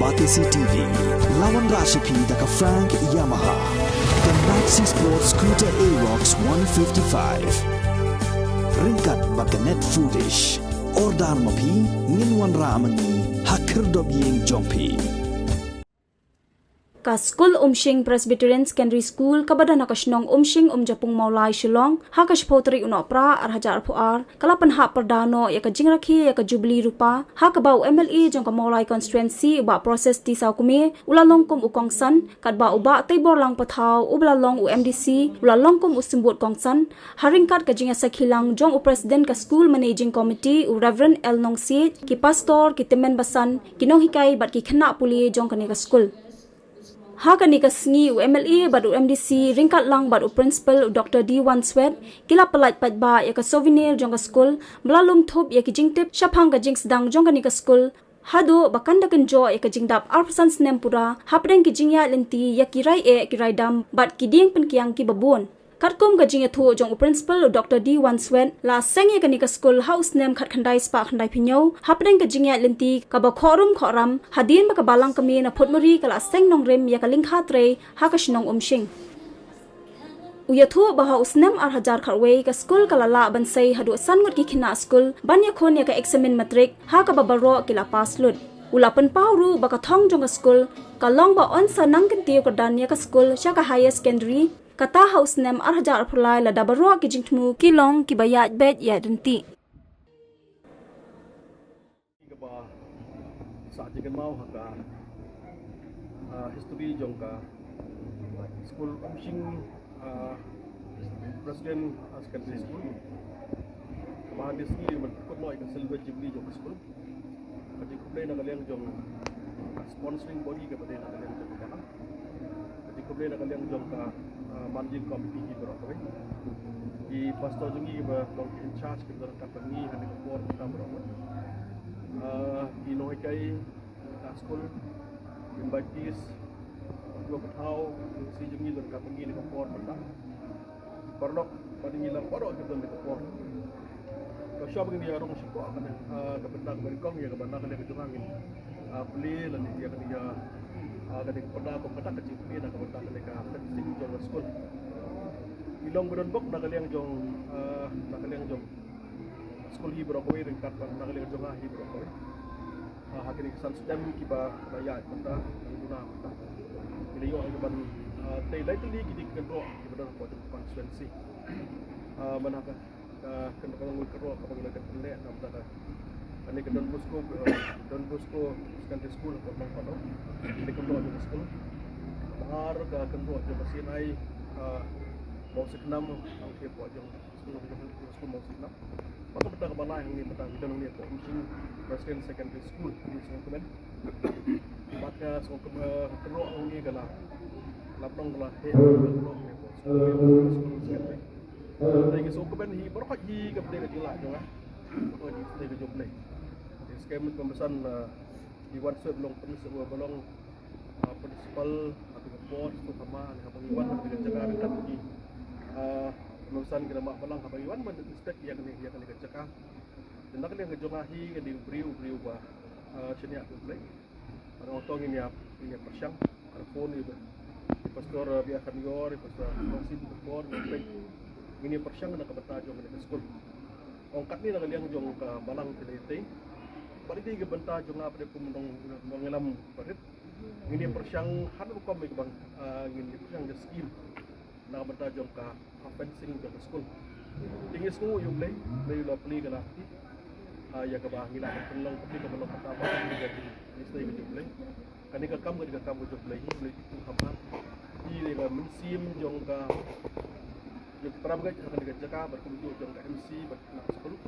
Batisi TV, lawan Rashipi daka Frank Yamaha, dan Maxi Sports Scooter Aerox 155. Ringkat baganet foodish, ordar mapi, nginwan ramani, hakir dobyeng jompi. Ka School Umshing Presbyterian Secondary School kabada nakasnong Umshing Japung Maulai Shillong ha ka shpotri unopra arhajar puar kalapan ha perdano ya ka jingrakhi ya ka Jubilee Rupa ha ka bau MLE jong ka Maulai constituency uba proses di saukumi ulalong kum ukongsan kad ba uba tebor lang pathau ubalalong UMDC ulalong kum usimbut kongsan haringkat ka jinga sakhilang jong president ka school managing committee Reverend El Nongsit ki pastor ki temen basan kinong hikai bat ki khana puli jong ka ni ka school. Hakani kasngi MLA badu MDC ringkat lang badu principal Dr. D1 Swet kila pelat patba ya ka souvenir jong ka school melalum thop ya ki jingtip shaphang ka jing sedang jong ka ni ka school hado bakanda kenjo ya ka jingdap arpasan snem pura hapdeng ki jingya lenti ya kirai kirai dam bat ki ding penkiang ki babun katkum ka jingya thu jong principal Dr. D1 Swet la sengye ka ni ka school house nem khat khandai spa khandai pinyo hapdeng ka jingya lenti ka ba khorum khoram hadin ba ka balang kami na photmori kala seng nong rem ya ka lingkha tre ha ka shnong umshing uyathu ba ha usnem ar hajar kharwei ka school kala la bansai hadu sangut ki khina school banya khon ya ka examen matric ha ka ba baro kila pass lut ulapan pawru ba ka thong jong ka school ka long ba on sa nang kan tiu ka dan ya ka school sha ka higher secondary kata house nem ar hajar phulai la dabaro ki jingthmu ki long ki bayat bet ya denti sa jigan mau haka history jongka school Umshing president secondary school kemahan diski berikut lo ikan silver jubilee jong school kadi kublai na kaliang jong sponsoring body ke pada na kaliang jong kana kadi kublai na kaliang jong ka managing committee ki berapa di pastor jungi ba long in charge ke dalam company hani ko board ta berapa Inoy kay school yung bagis dua petau si jungi dalam company ni ko board ta perlok pada ngilang poro kita ni ko board ko siya begini ya rong siko kan ka benda berkong ya ka benda kan ke jungangin beli lan dia kan dia kada pada ko kata kecil ni nak benda kan ka penting jong school ilong beron bok nak kaliang jong school hi berapa ring kat nak kaliang jong hi berapa hakini kesan sedang kiba bayar benda guna bila yo ke ban tay lai tu li gidi kendro kiba dah ko constituency mana ka kena kalau kerok apa kita kena nak dah ani ke Don Bosco secondary school ko bang pano ini kendro di school bahar ka kendro je mesin ai mau siknam ang siap po jong school mau siknam maka betah ke bala yang ni betah kita ni ko Umshing President Secondary School di Songkemen maka Songkemen kendro ni kala lapang kala he kendro ni ko school secondary dari Songkemen hi berkat hi ke benda ke lah jong ko di stage job ni skema pembesan di WhatsApp long sebuah belong principal atau board utama yang pengiwan dengan jaga dekat di pembesan kena mak belang pengiwan mendetek yang ni yang kena jaga dan nak yang kejomahi yang diberi bah sini aku play orang otong ini persyang phone itu pastor biarkan yor pastor masih di board play ini persyang nak kebetar jong ke school ongkat ni nak liang jong ke balang teliti pada tiga bentar jong apa dia pun mengelam berit ini persyang hanu kom ke bang ini persyang the scheme nak bentar jong ke fencing jong school tinggi school you play lo play ke lah ya ke bah ngila penlong tapi ke penlong pertama ni jadi mesti ke play kan ni ke kamu jong play play itu apa ini le mensim jong ke yung perang guys akan dikerjakan berkumpul jong ke MC berkenak sekolah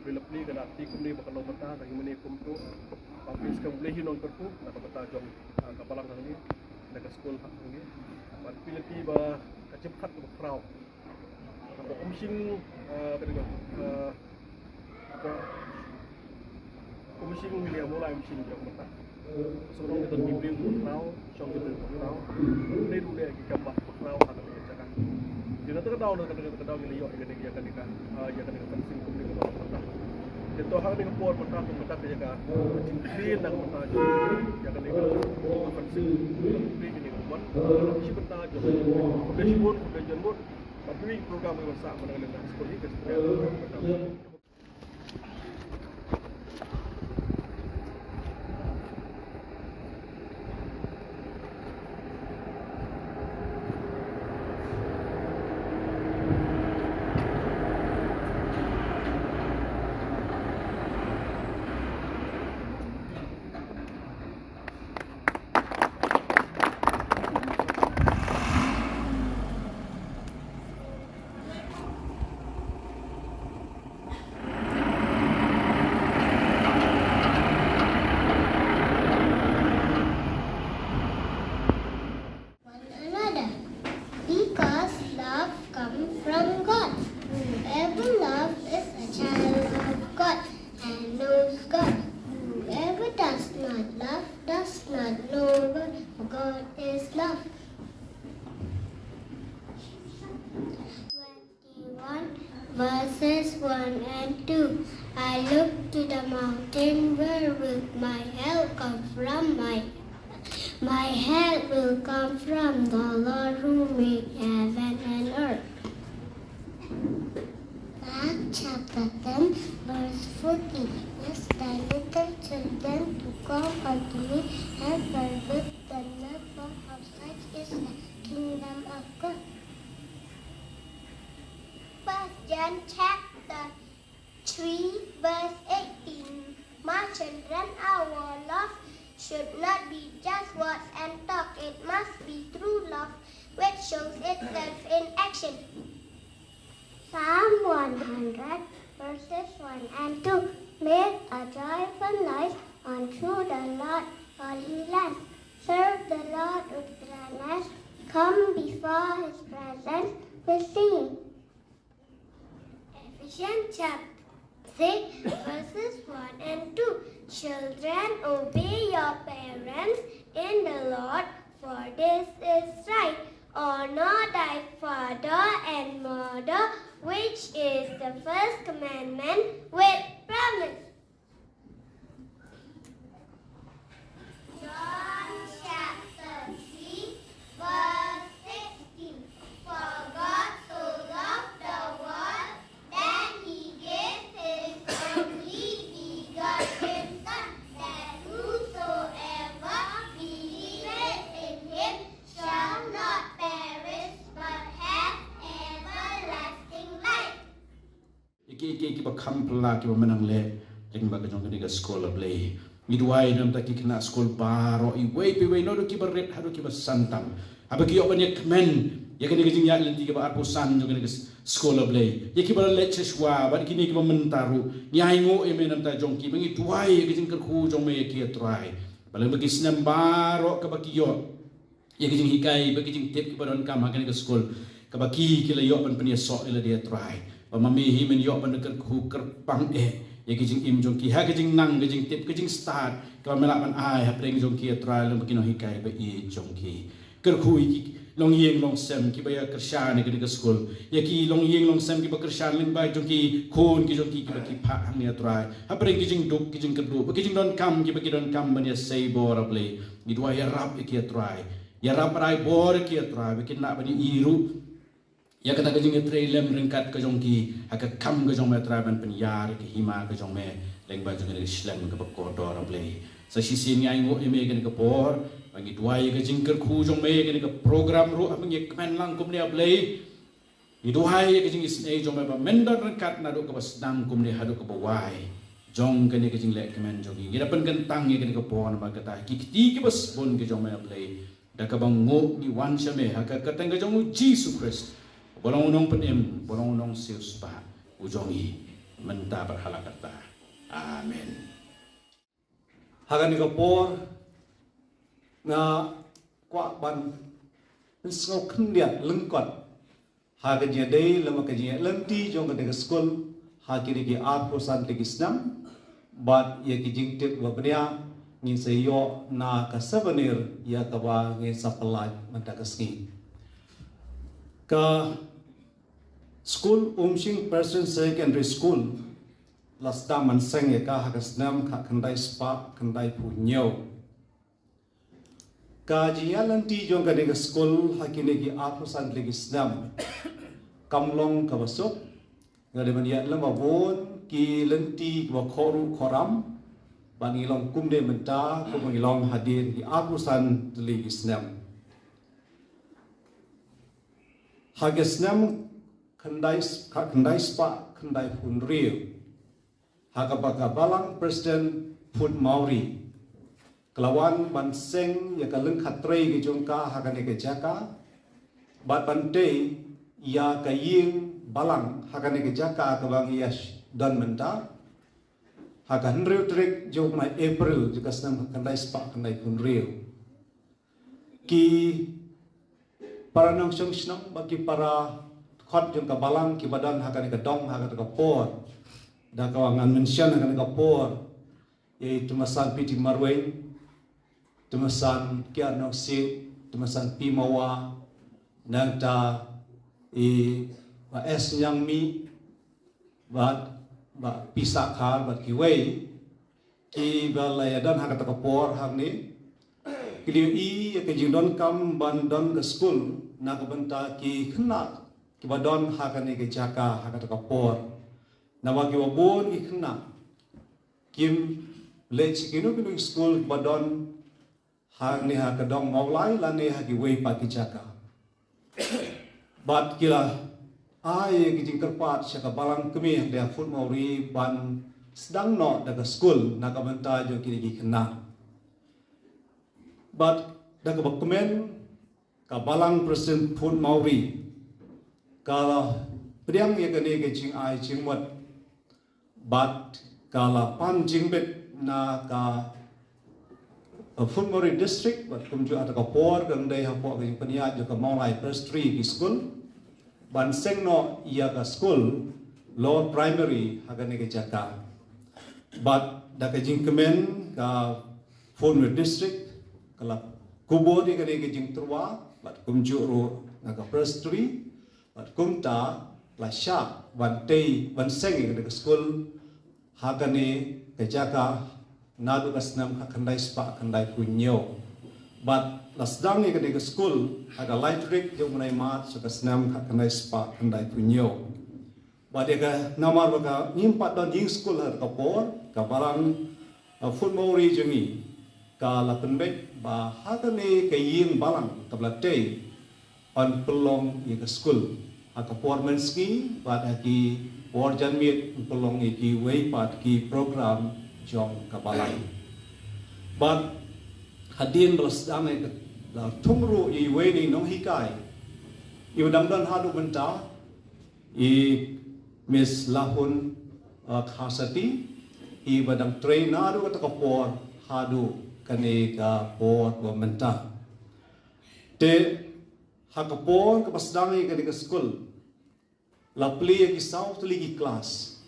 bila play ke nanti kumni bakal lo betah dari mana kumpul papis ke boleh hinong perku nak betah jong kapalang ni nak sekolah ni pada pilih tiba kecepat ke crowd apa Umshing kedua Umshing ni mulai Umshing jong betah sebelum kita diberi crowd jong kita crowd ni dulu lagi kapak crowd akan dikerjakan Dia kata kedau ni liok yang kena penting kumni ke bawah petang. Ito hang ni kapor mata kung mata kaya ka clean ng mata jo ya kan ni akan sih clean ni kuman si mata jo dashboard dashboard tapi program yang sama dengan sekolah ini supaya Verses 1 and 2. I look to the mountain, where will my help come from? My help will come from the Lord who made heaven and earth. Acts chapter 10, verse 14. Yes, thy little children to come unto me, and forbid the love of such is the kingdom of God. John chapter 3 verse 18. My children, our love should not be just words and talk. It must be true love which shows itself in action. Psalm 100 verses 1 and 2. Make a joyful noise unto the Lord, all ye lands. Serve the Lord with gladness. Come before his presence with singing. Ephesians chapter 6 verses 1 and 2. Children, obey your parents in the Lord, for this is right. Honor thy father and mother, which is the first commandment with promise. John chapter 3 verse 16. For God so loved the world that he gave his only begotten Son, that whosoever believeth in him shall not perish but have everlasting life. Iki ba kampla ki ba menang le ling ba kajong ni ga school of lay midway nam ta ki kena school baro I way pe way no do ki ba red hado ki ba santam abagi yo banya kmen ya kini gijing ya lenti ki ba arpo san jo kini school of lay ya ki ba le cheswa ba kini ki ba mentaru nyai ngo e menam ta jong ki bangi tuai gijing kerku jong me ki try balang bagi snam baro ka ba ki yo ya gijing hikai ba gijing tip ki ba don kam ha kini school ka ba ki la yo ban penia so ila dia try mamihi men yo ban ker ku ker pang ya kijing im jong ki ha kijing nang kijing tip kijing start ka melak man ai ha preng jong ki try lem kino hikai ba I jong ki ker ku ki long yeng long sem ki ba ya kershan ni ke school ya ki long yeng long sem ki ba kershan ling ba jong ki khon ki jong ki ba ki pha hang ni try ha preng kijing duk kijing kedu ba kijing don kam ki ba ki don kam ban ya sei bor able ni dua ya rap ki try ya rap rai bor ki try ba ki na ba ni iru ya kata kajing trailer ringkat kajong ki haka kam kajong me traban penyar ki hima kajong me leng ba jong islam ke kodor play sa sisi ni ai ngo eme ke por bagi duai kajing ker khu jong me ke program ru amang ye kmen lang kum dia play ni duai kajing isne jong me ba mendor ringkat na do ke basdam kum dia hadu ke bawai jong ke ni kajing lek kmen jong ki dapat kentang ye ke por ba kata ki ti ke bas bon ke jong me play da ka bang ngo ni wan shame haka katang ke jong Jesus Christ bolong unong penem, bolong unong sius pa, ujongi, menta berhalakata. Amen. Hagan ni kapor na kwa ban nsau kendia lengkot. Hagan dia day lama kajian lenti jong ke school hakiri ki art kosan ke Islam, but ye ki jingtip wabnia ngin sayo na kasabanir ya kawa ngin sapalaj mantakaski. Ka School Umshing Person Secondary School las daman seng ya ka hagas nam ka kendai spa kendai punyo kajian nanti jong ka dega school hakine ki apusan legi snam kamlong ka basok ngade man ya lama bon ki lenti wa khoru khoram bani long kumde menta ko bani long hadir ki apusan legi snam hagas nam kendai spa kendai pun rio hakabaga balang Presiden Put Mauri kelawan banseng ya kaleng khatre ki jongka hakane ke jaka bat bante ya kaying balang hakane ke jaka ke bang yes dan menta hakan rio trek jong na April juga senam kendai spa kendai pun rio ki para nong song snong bagi para khot jongka balang ki badan hakane ke dong hakane ke por da kawangan mention akan kapor yaitu masan piti marweng temasan kiano si temasan pimawa nangta es yang mi bat pisak har bat kiwei ki balaya dan hakat kapor hangni kiliu ke jindon kam bandon ke school na kabenta ki khna ki badon hakane ke jaka hakat kapor nawagi wabon ki khna kim lech kinu kinu school badon hang ni ha kadong maulai la ne ha ki wei pa ki jaka bat kila ai ki jing kerpat syaka balang kemi dia fut mauri ban sedang no daga school na ka benta jo ki khna bat daga bakmen ka balang Presiden Put Mauri kala priang ye kene ke jing ai jing wat bat kala pan jingbet na ka Put Mauri district bat kumju ada ka por gang dai ha po ke pania jo ka maulai first 3 ki school ban seng no ia ka school lower primary ha ke jaka bat da ka jing kemen ka Put Mauri district kala kubo di ka jing turwa bat kumju ro na ka first 3 bat kumta la sha ban tei ban seng ke school hagane ke jaka nadu kasnam khandai spa khandai punyo bat lasdang ke de school aga electric jo munai mat so kasnam khandai spa khandai punyo bat ga namar baga nimpat don jing school har kapor ka barang Put Mauri jengi ka la penbek ba hagane ke yin balang tablate on pelong ke school akapor menski bat ki Warjan miet pelong iki wei pat ki program jong kabalai. But hadin los dame la tungru i wei ni nong hikai. I udam dan hadu benta i Miss Lahun Khasati i badang train nadu kata kapor hadu kane ka por benta. Te hakapor kapasdangi kane ka school la play ki south ligi class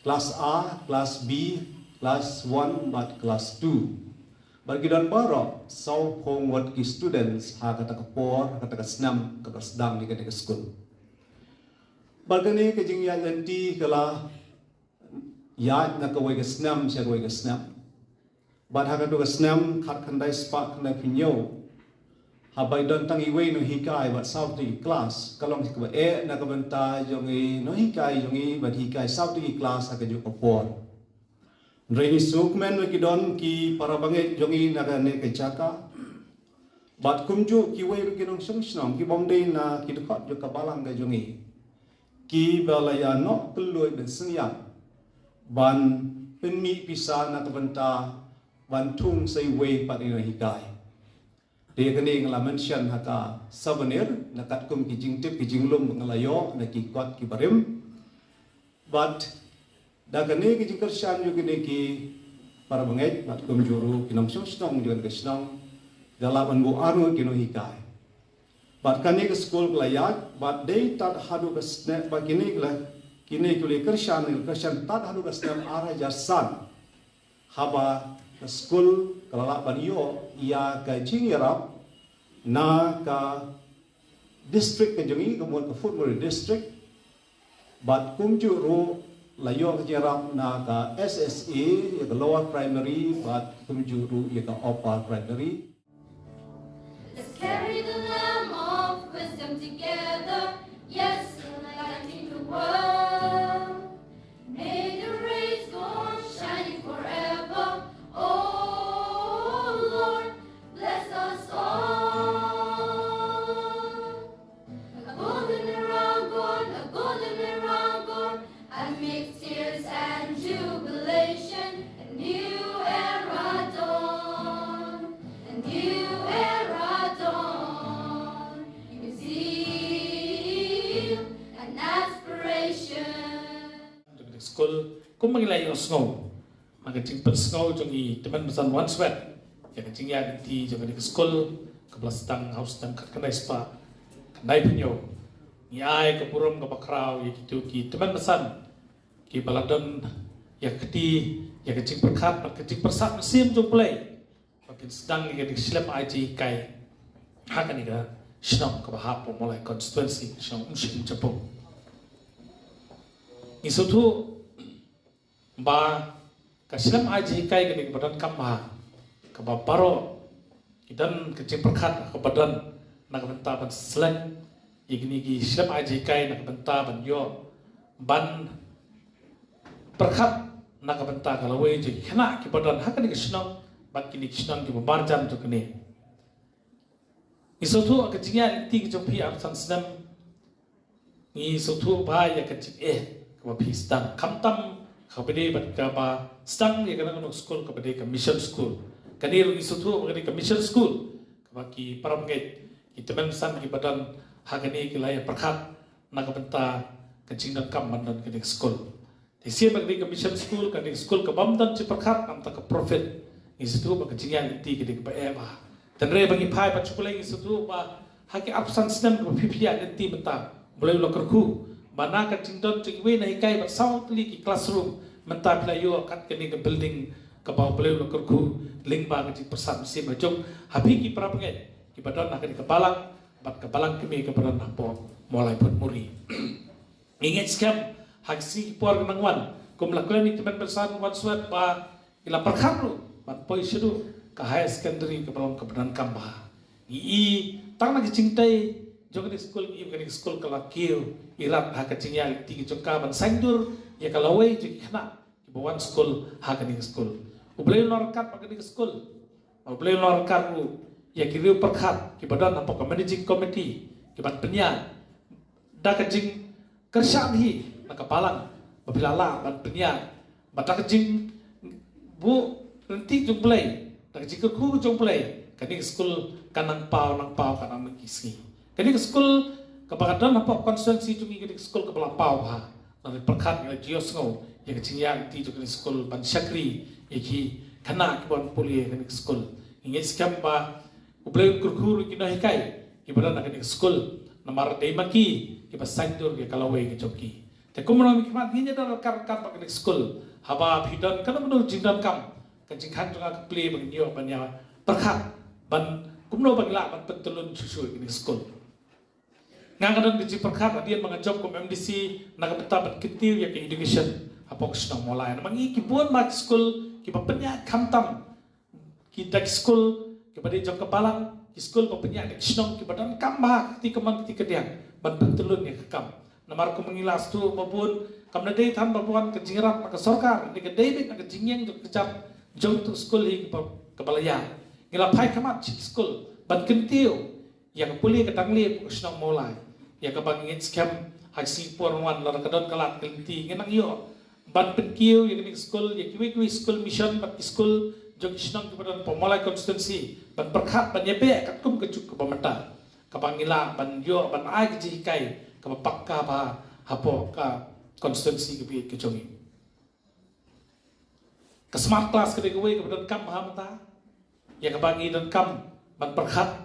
A, class B, class 1 but class 2 bagi dan baro sau hong wat ki students ha kata kapor kata ka snam kata sedang di kata school bagani ke jing ya nanti kala ya na ka wei ka snam sia wei ka snam bad ha ka snam khat khandai spa khandai pinyo habai don tangi wei no hikai bat south di class kalong ka e na ka benta jongi no hikai jongi bat hikai south di class ka ju kapor reini sukmen ki don ki para banget jongi na ka ne ke jaka bat kumju ki wei ki nong song snong ki bomdei na ki dekat ju ka balang ka jongi ki balaya no peloi ben senyap ban penmi pisa na ka benta ban tung sei wei pat no hikai dia kini ngala mention haka souvenir nakat kum ki jing tip ki jing lum ngalayo na ki kot ki barim but da kini ki jing kersan ju kini ki para banget bat kum juru ki nom snong ju ke snong dalaman bu anu ki no hikai but kani ke school layat but they tat hadu ke snap ba kini kule kersan tat hadu ke snap ara jasan haba school kalala banyo ia ka jingrap na ka district ke jengi kemudian ke Put Mauri district bat kumju ro layo jeram na ka SSA ya ka lower primary bat penjuru ya ka upper primary. Let's carry the lamb of wisdom together. Yes, lighting the world. May the rays go on shining forever. Oh Lord, bless us all. A golden around amidst tears and jubilation, a new era dawn, a new era dawn. You zeal and aspiration. School, kung magilay yung snow, magiging snow yung teman besan one sweat, yang kecing ya di yung school, kebelas tang house tang kanai spa, kanai penyo, niai kepurum kebakrau, ya gitu ki teman besan, ki baladon, ya keti, ya kecing perkat, kecing persat mesim jom play, makin sedang ni kedik silap aji kai, hakan ni kan, senang kebahap mulai konstituensi, senang musim cepung. Isutu ba kasilam aji kai ke badan kamha ke baro idan kecing perkat ke badan nak benta ban seleng igni gi silam aji kai nak benta ban yo ban perkat nak benta kalau we ji kena ke badan hakan ke senang bat kini senang ke barjam tu kene isutu kecingnya ti ke jopi absan senam isutu ba ya kecing kepada sedang kamtam kepada berkata sedang dia kena ke sekolah kepada ke mission school kadir isutu kepada ke mission school kepada para menget kita mensan kepada hagani kelaya perkat nak benta kencing dan kam dan ke sekolah di sini kepada ke mission school kepada sekolah ke bamdan ci perkat am tak ke profit isutu kencingnya inti kepada ke eba dan re bagi pai pacukulai isutu ba haki absan senam ke pipia inti benta boleh lokerku mana kencing don cingwe naik kai bersau teli ki classroom mentah pelayu kat kini ke building ke bawah beliau lokerku lingba kencing persat mesin macam habis ki para pengen ki badan nak ke balang bat ke balang kami ke badan napo mulai pun muri ingat scam haksi por kenangwan kum lakukan ni teman bersan wan suat ba ila perkharu bat poi sedu ke high secondary ke balang ke badan kamba i tang nak cintai Jogani school ini school kalau kiu irat hak kecingnya tinggi jongka ban sangdur ya kalau we jadi kena bawan school hak ni school ubelai lorkat pakai di school ubelai lorkat ya kiriu perkat ki badan apa managing committee ki ban penyan dah kecing kerja ni nak kepalang babilala ban penyan badak kecing bu nanti jomplay dah kecing ku jomplay kani school kanang pau kanang kisi jadi ke sekolah kebadan apa konstituensi juga ke sekolah ke belapau ha nanti perkat ya jios ngau ya kecingyan ti juga ke sekolah ban syakri ya ki kena ke ban poli ke sekolah ingat skam ba ublay kurkur ki no hikai ki badan ke sekolah namar dei maki ki basandur ke kalawai ke joki te kumno mi kmat hinya dar kar ke sekolah haba bhidan kana mno jindan kam kecingkan juga ke play bang yo banya perkat ban kumno bagla ban pentulun susu ke sekolah ngangkadan kecil perkat dia mengajak ke MDC nak betabat ketil ya ke education apa kesenang mulai mangi kibuan mat school ki papenya kamtam ki dak school kepada jok kepalang ki school papenya dak kesenang ki badan kambah ti keman ti kediang ban pentelun ya kam namar ku mengilas tu mabun kamna dei tham babuan ke jingrap ke sarkar ni ke dei ke jingyang jok kecap jok tu school hi ke balaya ngila pai kamat school ban kentiu yang pulih ke tangli kesenang mulai ya kabangin scam haksi porwan lar kadon kalat kelinti ngenang yo ban penkiu ya kini school ya kiwi school mission bat school jog isnang kepada pemulai konstituensi ban perkat ban yepe kat kum kecuk ke pemeta kabangila ban yo ban ai ji kai ka pakka ba hapo ka konstituensi ke kejongi ke smart class ke dewe kepada kam hamta ya kabangi dan kam ban perkat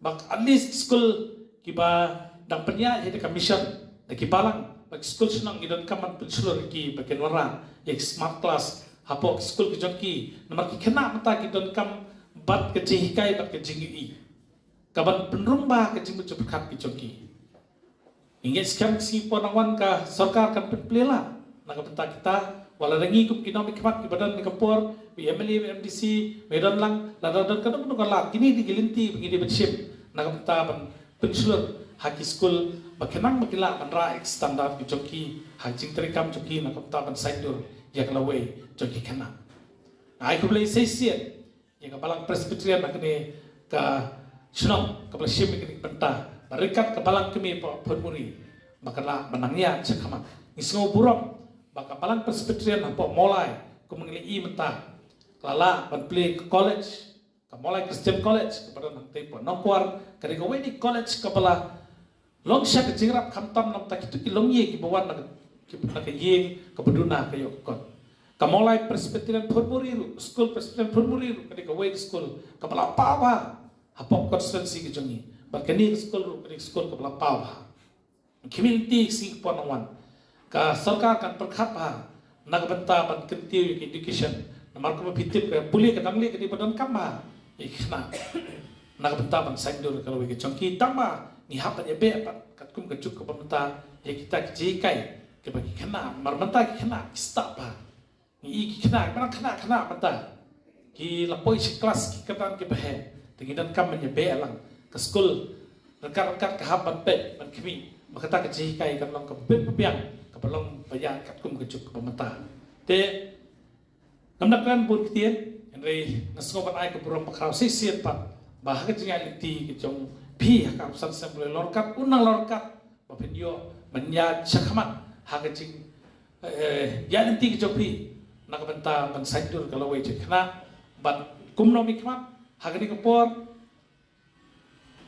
bak at least school kiba dan penyak jadi commission lagi balang bagi school senang idan kaman pensulur ki bagian warna ya smart class hapok school ke jongki nomor ki kena mata ki don kam bat ke jihikai bat ke jingi kaban penrumba ke jimu cepat ki jongki ingat sekarang si ponawan ka sarkar kan penplela nakapenta kita wala rangi kum kinomi kemat ibadan ni kapor bi MLA MDC medan lang ladan kan no kala kini digilinti begini bership nakapenta ban pensulur haki school bakenang makila manra standard ki joki hajing terikam joki nakapenta ban saidur ya kalawe joki kana ai kublai seisian ya kapalang presbyterian nakne ka sunong kapal ship ni penta barikat kapalang kami pemuri makala menangnya cakamat ngisngo burong baka palang presbyterian apa mulai ku mengili menta lala ban play college ka mulai Christian college kepada nang tepo nongkwar kari ko wedi college kapala long sha ke jingrap khamtam nam tak itu ilong ye ki bawan nak ye kabuduna kayo kon ka mulai presbyterian purmuri school presbyterian purmuri kari ko wedi school kapala pawa hapok constituency ki jongi bakani school kari school kapala pawa community sing ponawan ka sarkar kan perkhat ha nagbenta ban kentiu education namar ko pitip ka puli ka dangli ka di badan kama ikhna nagbenta ban saidur kalau ke chongki tama ni hapa ye be kat kum ka juk ka pamta ye kita ji kai ke bagi khna marmanta ki khna stop ha ni ki khna khna mata ki lapoi si kelas ki katan ki behe tingidan kam ye be alang ka school rekat ka habat pe ban kimi makata ka ji kai kan long ka piang kapalong bayan kat kum kejuk pemeta te namnakan bun kitien enrei nasngoban ai keburom pakrau sisian pat bahag jingai liti kejong pi hakam san semble lorkat unang lorkat bapenyo menya chakhamat hagajing ya nanti kejong pi nakabenta ban saidur kalau we khna bat kumno mikmat hagani kapor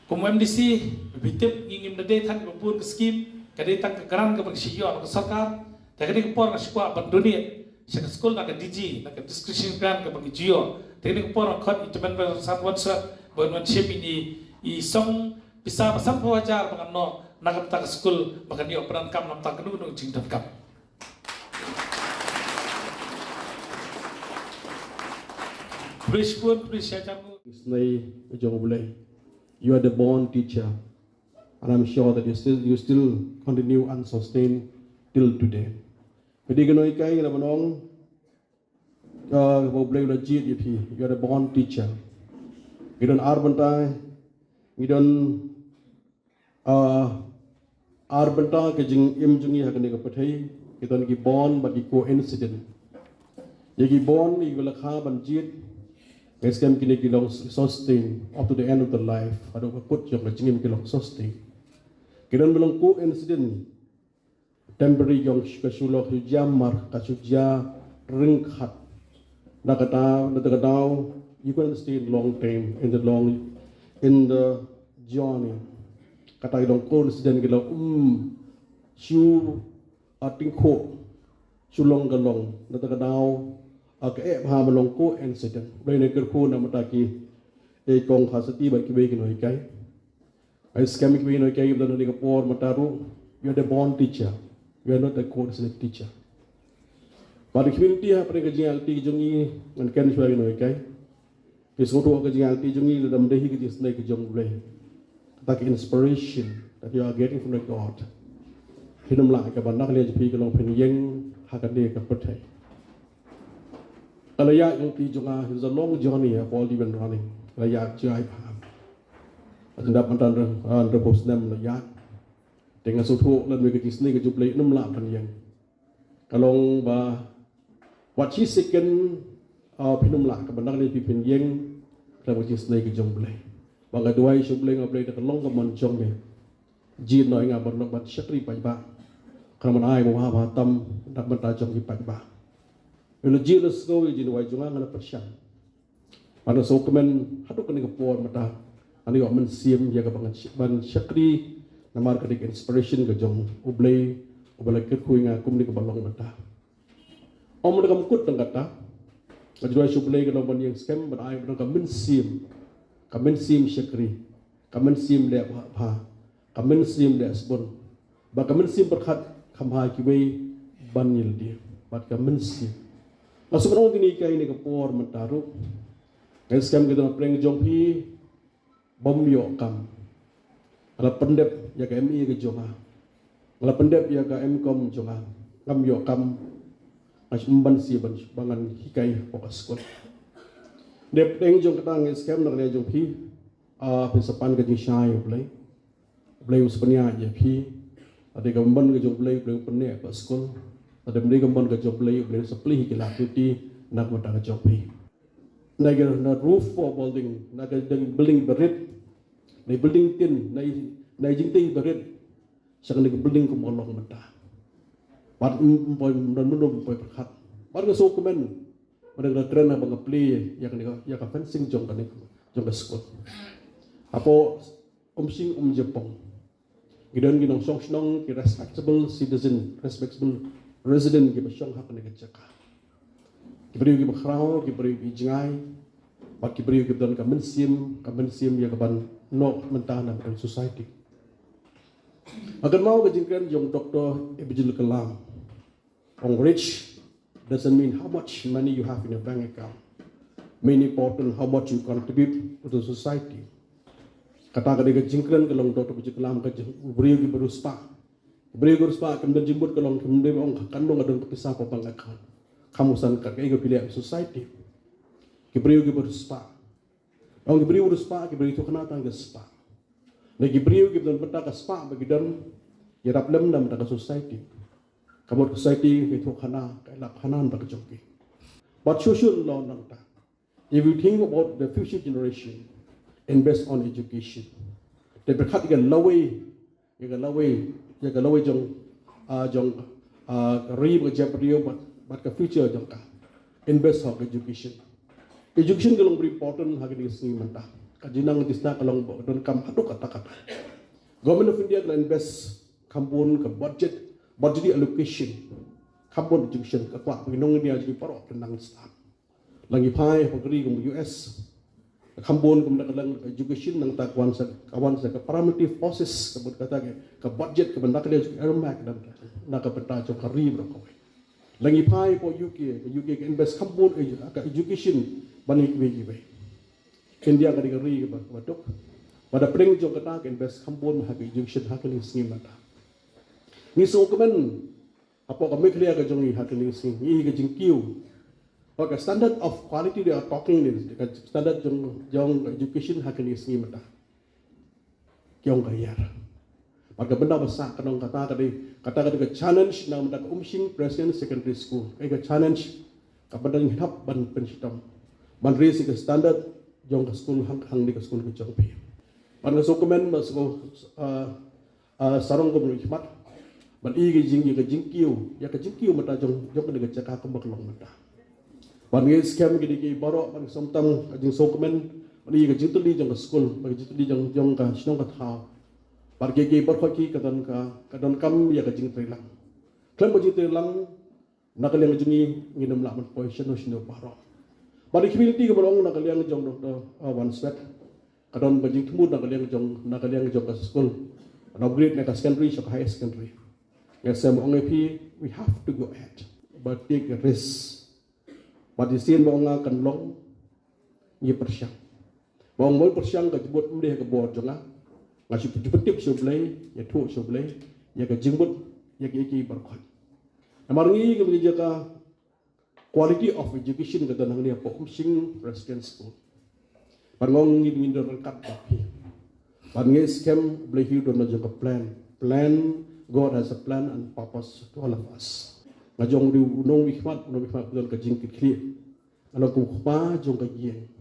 kum MDC bitip ngingim nade than bun skim kadai tang kegeran ke bersiyo ke sarkar teknik por na sikwa bandunia sek school na ke DG na ke discretion kan ke bagi jio teknik por na khot itemen ber satwan sa bonwan ship ini i song bisa pasang pawajar bangan no na ke ta school bakan yo peran kam nam ta kenu no jing dan kam Brisbane Brisbane Isnai ujung bulai. You are the born teacher, and I'm sure that you still continue and sustain till today. Jadi kenoi kai na manong bulai legit you are the born teacher. You don't arbantai, you don't arbantai kejing imjungi hakane kapathai, you don't gi born but you coincident. You gi born you will lakha banjit. Eskem kini kilong sustain up to the end of the life. Ada put yang kecingin kilong sustain. Kiran belum coincident temporary yang kesulok jamar kasujia ringkat. Nakatau you can stay long time in the journey. Kata kilong coincident kilong shu atingko sulong galong nakatau ke pha malong ko incident dai ne kerku na mataki kong khasati ba ki be ki noi kai ai scam ki be noi kai ibdan ni kapor mataru you are the born teacher you are not a course teacher but the community ha pre gajial ti jongi man ken shwa ki noi kai ki soto gajial ti jongi le dam dehi ki disney ki jong ble taki inspiration that you are getting from the God hinam la ka ban nak le ji ki long phen yeng ha ka de ka pathai Alaya yang tijunga is a long journey for even running. Alaya jai paham. Adap antan repos nem alaya. Dengan suatu lan mereka kisni ke jublai 6 la pan yang. Kalong ba what she second pinum la ke bandang ni pipin yang kalau kisni ke jublai. Bangga duai jublai ngablai dak long ke man jong ni. Jin noi nga ban bat syakri pai ba. Kalau man ai mo ha ba tam dak ban ta jong ki pai ba. Kalau jelas kau jadi wajungan ada persian. Pada sokemen hatu kena kepor mata. Ani kau mensiam jaga ban syakri namar kedik inspiration ke jom ublay kerkui ngakum ni kebalong mata. Om mereka mukut dengan kata. Kajuai sublay kalau ban yang scam ban ai mereka mensiam syakri, mensiam dia apa, mensiam dia sebon. Ba mensiam berkat kamha kibai ban yil dia. Bat mensiam. Masuk orang ini kai ni kapor mentaru. Eskem kita pleng jongpi bom yo kam. Ala pendep ya ka MI ke jonga. Ala pendep ya ka MCom jonga. ngam yo kam ban si ban bangan hikai pokas skol dep teng jong katang scam na le jong phi pensapan ke jing shai play uspanya je phi ade gamban ke jong play penne pa skol ade mri gamban ke jong play supply ke la tuti nak mata ke jong phi na roof for building na ke building berit na building tin na jing tin berit sang na building ko molong mata pat boy dan munum boy perkhat pat ke so komen pada keren na bang play ya ka fencing jong kan jong ke skol apo sing Jepang gidan ginong song snong ki respectable citizen respectable resident ki basong hak ne kachaka ki bari ki bakhrao ki bari ki jingai pat ki bari ki dan ka mensim ya ka ban no mentana in society agar mau ke jingkan jong Dr. Abdul Kalam on rich doesn't mean how much money you have in your bank account main important how much you contribute to the society kata kadang jingkran kalau Dr. Abdul Kalam ke beriu ki beruspa kemudian jemput kalau kemudian orang kandung ada berpisah apa account kamu san ka ke pilih society ki beriu ki beruspa orang ki beriu beruspa ki beriu tu kena tang ke spa lagi beriu ki dan benda ke spa bagi dan ya dalam dalam dalam society kamu society itu kena kelak kanan bagi joki but social law nangta if you think about the future generation invest on education. They berkat ikan lawai jong rib kerja beliau buat ke future jong ka invest on education. Education kalau beri important hari ini sini mentah. Kajinang tisna kalau don kam haduk kata. Government of India kalau invest kampun ke budget allocation kampun education ke kuat penginong dia jadi parok tentang stan. Lagi pai pegeri ke US. Kampun kemudian education nang tak kawan sa ke paramilitary forces kemudian kata ke budget ke benda dia ermak dan nak ke peta jok karib ro lagi pai po UK ke invest kampun ke education bani ke India ka digari ke batok pada pring jok kata ke invest kampun ha ke education ha ke sing mata ni so kemen apa kami clear ke jong ha ke sing ni ke jingkiu. Okay, standard of quality they are talking is standard jong education hakini sini mata. Kiong kayar. Maka benda besar kanong kata ke challenge na mata President Secondary School. Ke challenge kepada yang hitap ban pensitam. Ban raise ke standard jong ke school hang di ke school ke jong pi. Ban ke dokumen mas ko sarong ko hikmat. Ban i ke jingkiu ya ke jingkiu mata jong ke cakap ke baklong mata. Bagi scam gini ki baru bagi somtam kajing sokemen bagi kajing tu di jang school bagi tu di jang ka sinong ka thao bagi ki baru ki kadon kam ya kajing trilang klam bagi trilang nakaliang jungi nginam laman position no sino baru bagi community ka balong nakaliang jang one sweat kadon bagi tumud nakaliang jang ka school upgrade na ka secondary so high secondary yes sam only we have to go ahead but take a risk. Padisian bawa kan long, ye persiang. Bawa mol persiang ke jebut mendeh ke bawah jonga, ngasih jebutip sebelah, ye tu sebelah, ye ke jembut, ye ke iki berkot. Amarangi ke menjaga quality of education ke tanah ni apa sing resident school. Pangong ni minda rengkat tapi. Pangai scam boleh hidup dan jaga plan. God has a plan and purpose to all of us. Ngajong di unong hikmat betul ke jingkit kli. Kalau ukpa jong ke jing.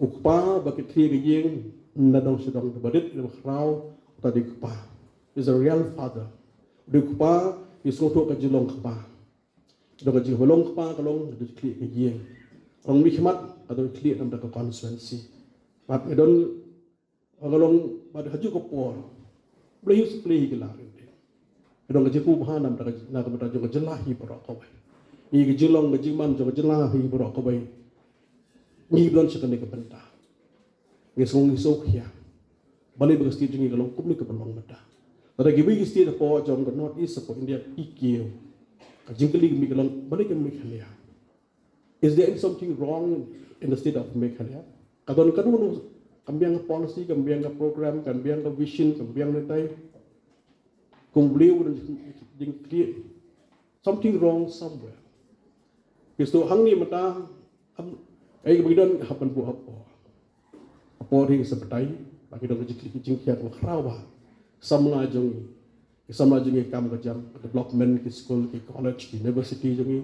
Ukpa bagi kli ke jing nadong sedang berbadit di bakrau tadi ukpa. Is a real father. Di ukpa isutu ke jilong ukpa. Dong ke jing holong ukpa kalong di kli ke jing. Orang hikmat atau kli dalam ke konstituensi. Mat edon kalong pada haju kopor. Boleh play gelar. Dong ke jiku bahan nak kepada jong jelahi berok kau. Ni ke jilong ke jiman jong jelahi berok kau. Ni bulan sekali ke benda. Ni song ya. Balik bersti jengi kalau kum ni ke belong benda. Tada gibi isti de po jong ke North East po India ikio. Ka jingkeli mi kalau balik ke Meghalaya. Is there something wrong in the state of Meghalaya? Kadon kambiang policy, kambiang program, kambiang vision, kambiang netai. Kung beliau dan jing clear, something wrong somewhere. Kisto hang ni mata ay kemudian hapan bu apa ring seperti bagi dong jingkiat makrawa samla jongi kam kejam development ke school ke college ke university jongi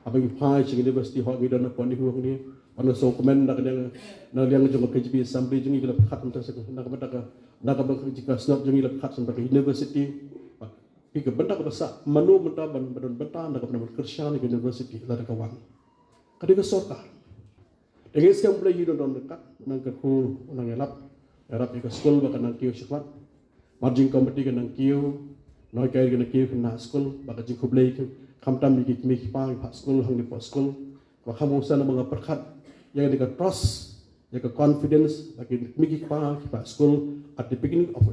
abang pai ke university ho gidan apa ni huang ni anu so komen dak yang jong KGP assembly jongi gelap khat untuk nak jika snap jongi gelap khat sampai university pi ke bentak basa manu mentaban badan betan dak pernah kerja ni university la dak wang kadang sorta dengan sekarang boleh hidup dalam dekat, nang kerhu, nang elap ke sekolah bahkan nang kiu sekolah, margin kompeti ke nang kiu, noi kaya ke nang kiu ke nang sekolah, bahkan jika boleh ke kamtam di kimi pang pak sekolah hang di pak sekolah, bahkan musa nama perkat yang dekat trust, yang ke confidence, lagi kimi pang pak sekolah at the beginning of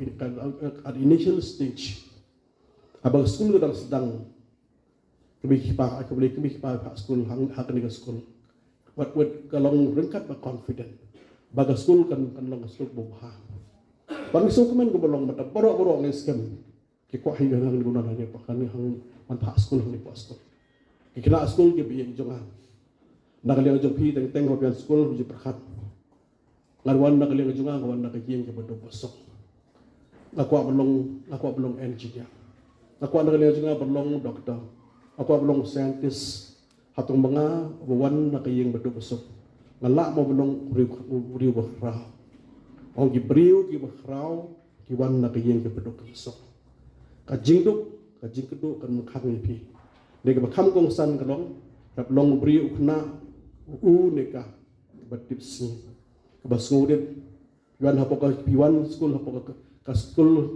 at initial stage, abang sekolah dalam sedang kimi pang, aku boleh kimi pang pak sekolah hang di sekolah. Wat kalong rengkat ba confident baga school kan long school bobha bang so kemen ko bolong mata boro ngi scam ki ko hi nang guna na ni pakan hang man pa school ni pa school ki kila school ki bi jonga nakali jong pi teng ho pian school bi prakhat ngarwan nakali jonga kawan nak jiem ke bodo bosok ngakwa bolong engineer ngakwa nakali jonga bolong doktor ngakwa bolong scientist hatung mga wawan na kayeng bedo besok ngalak mo belong beriu bakrau ong gibriu ki bakrau ki wan na kayeng ke bedo besok kajing keduk kan makhang ni pi nega makham kong san kalong rap long beriu kna neka batip sing basngudet yuan hapoka piwan school hapoka ka school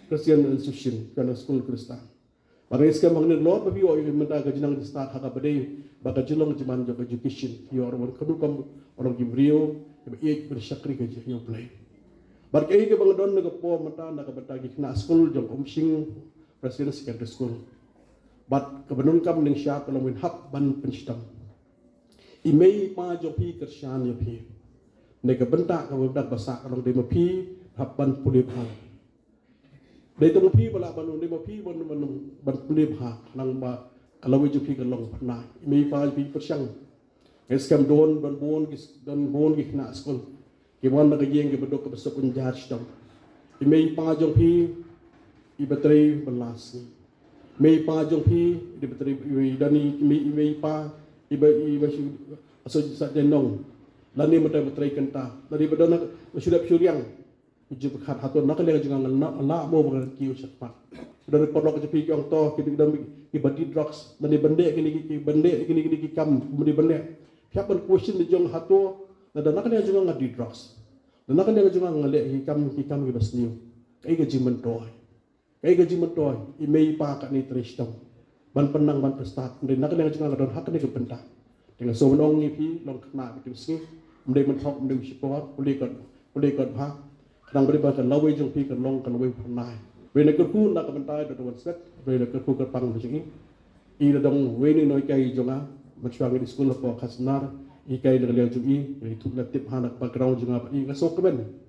Christian institution kana school Kristen. Barang iskam mengenai law bagi orang menda kajinang di start haka badai baka jilong jiman job education yo orang kedukam orang gibrio be bersyakri ke yo play. Barang ai ke bangdon ne po mata na ka batagi na school jong umsing Presiden secondary school. Bat kebenun kam ning sya kalau win hap ban penstam. Imei pa jo pi kersyan yo pi. Ne ke bentak ka bentak basa kalau de pi hap ban pulip ha. Dari temu pi bala banu ni pi ban pulip ha nang ba kalau jo pi kalong pernah. Imei pa pi persyang. Eskam don bon gi na school. Ki wan na geng ge bedok ke besok unjar stam. Imei pa jo pi ibatri belas ni. Mei pa jong pi di beteri dani mei pa iba aso sa denong lani mata beteri kenta dari bedana sudah syuriang uji bekhat hatun nak le jangan na mo ber kiu cepat dari podok je pi ong to ki dam ki body drugs dani bende ki kam di bende siapa question di jong hatu dan nak le jangan ngadi drugs dan nak le jangan ngale ki kam ki basniu kai ke jimen toy kaya gaji mentoy, imei pa kat ni teristong, ban penang ban prestat, dan nak dengan jangan adon hak ni kepentak, dengan somenong ni pi long kena betul sih, mendai mentok mendai support, boleh kat hak, kadang beri bahkan lawe jong pi kan long kan lawe pernah, beri nak kerku nak kepentai datu set, beri nak kerku kerpang macam ni, ida dong we ni noi kaya jonga, macam di sekolah po khasnar, ikai dengan liang jumi, itu latip hanak background jonga apa, ini ngasok kemen.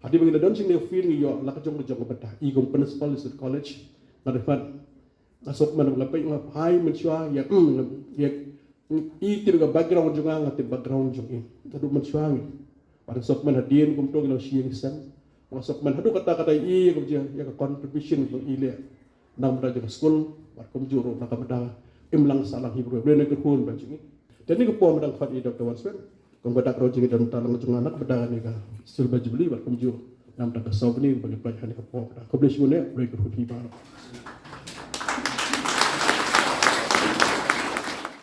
Hadi bagi dan sing feel ni yo la kajong beta I gong principal is at college ngadefat asok man ngapai ngapai mensyua ya I tiga background juga ngati background juga tadu mensyua ni pada sok man hadien kum to ngalo siang sen masok man hadu kata-kata I kum je ya contribution to ile nang beda juga school war kum juro nak beda imlang salah hibru benda ke kun baju ni dan ni ko po madang fat I Dr. Wanswen kung badak raw jing dan talang jung anak beda ni ka sul baju beli bar kum juro nam tak saw ni bagi pelajaran ni ko dah ko bless mune break ko fi ba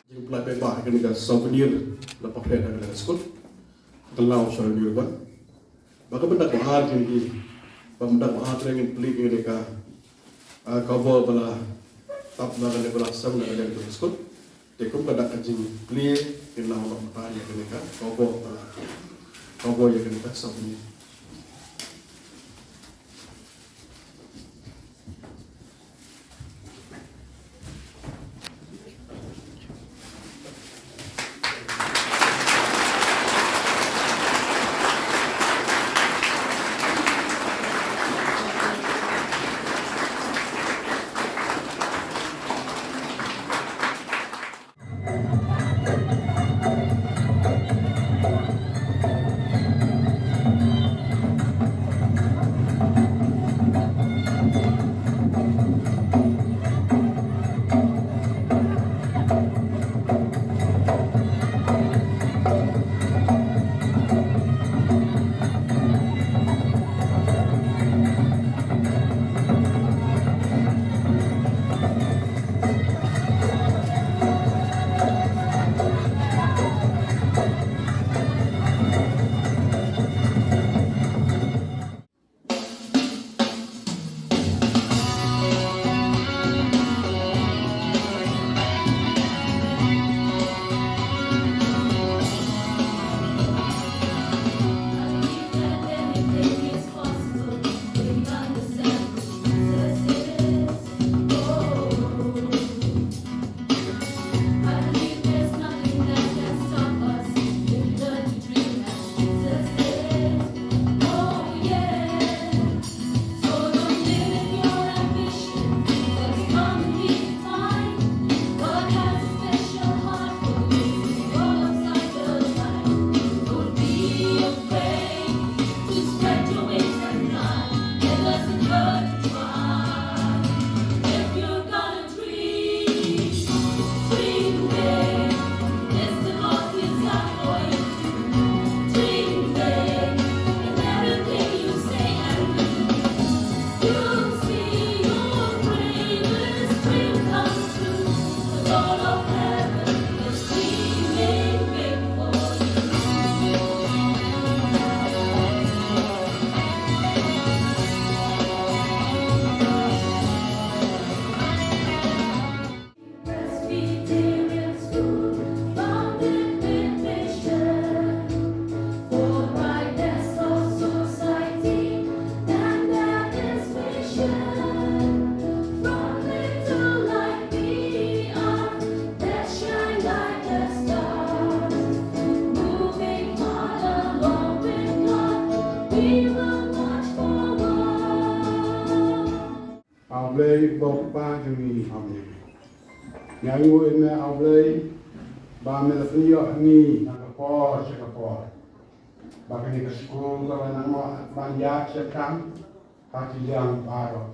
jing pelajaran ba kan ga souvenir la pa phe na school kalau so ni ba baka benda ko har ki benda ko har ngin pli ni ka cover bala tap na le bala sam na le school te ko kada jing pli ki la ma pa ya ni ka cover ya kan tak souvenir Ablay bokpa jumi hamni. Nyangu ime ablay ba me lapiyo ni nakapor sekapor. Bakani ke sekolah kalau nama banyak sekam hati yang baru.